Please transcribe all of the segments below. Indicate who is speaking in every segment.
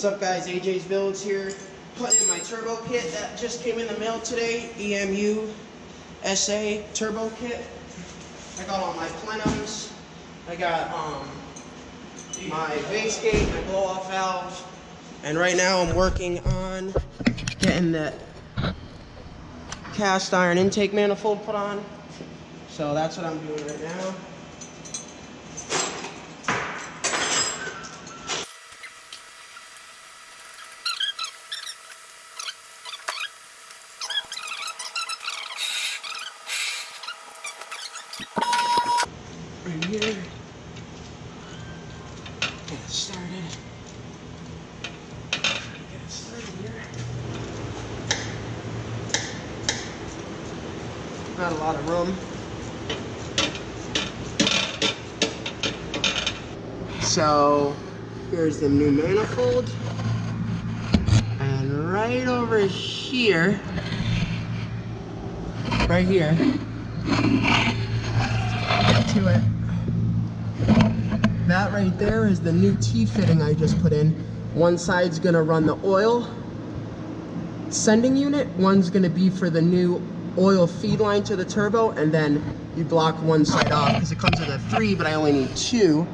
Speaker 1: What's up guys, AJ's Builds here, putting in my turbo kit that just came in the mail today, Emusa Turbo Kit. I got all my plenums, I got my base gate, my blow off valve, and right now I'm working on getting that cast iron intake manifold put on. So that's what I'm doing right now. Right here. Get it started. Get it started here. Not a lot of room. So here's the new manifold. And right over here, right here, to it. That right there is the new T-fitting I just put in. One side's gonna run the oil sending unit, one's gonna be for the new oil feed line to the turbo, and then you block one side off because it comes with a 3, but I only need 2.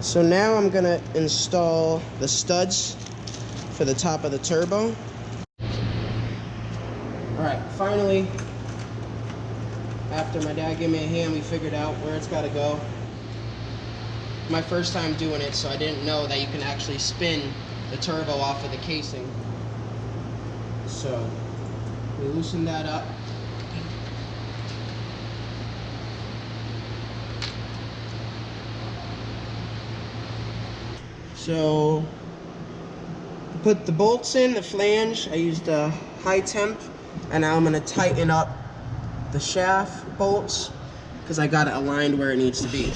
Speaker 1: So now I'm gonna install the studs for the top of the turbo. Alright, finally, after my dad gave me a hand, we figured out where it's gotta go. My first time doing it, so I didn't know that you can actually spin the turbo off of the casing. So, we loosened that up. So, to put the bolts in, the flange, I used a high temp, and now I'm going to tighten up the shaft bolts, because I got it aligned where it needs to be.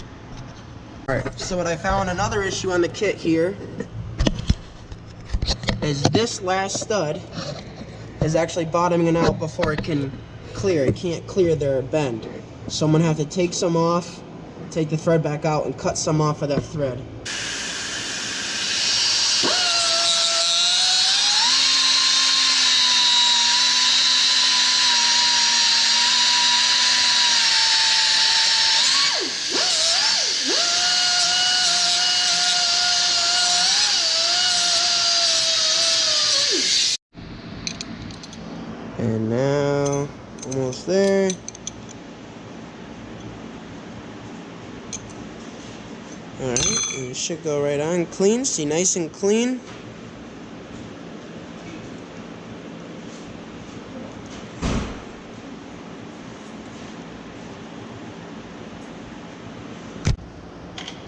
Speaker 1: Alright, so what I found, another issue on the kit here, is this last stud is actually bottoming out before it can clear. It can't clear their bend. So I'm going to have to take some off, take the thread back out, and cut some off of that thread. And now, almost there. Alright, it should go right on clean. See, nice and clean.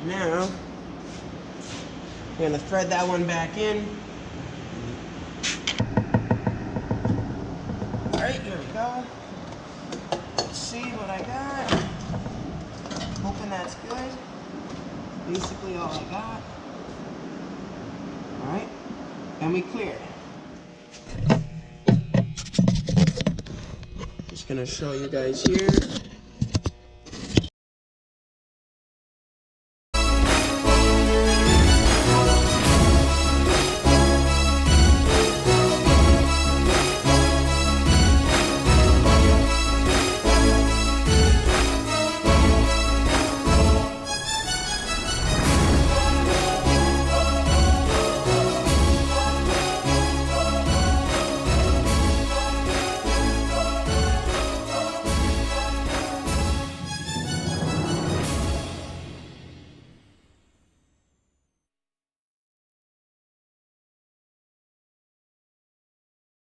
Speaker 1: Now, I'm going to thread that one back in. Alright, here we go. Let's see what I got. Hoping that's good. Basically all I got. Alright, and we cleared. Just gonna show you guys here.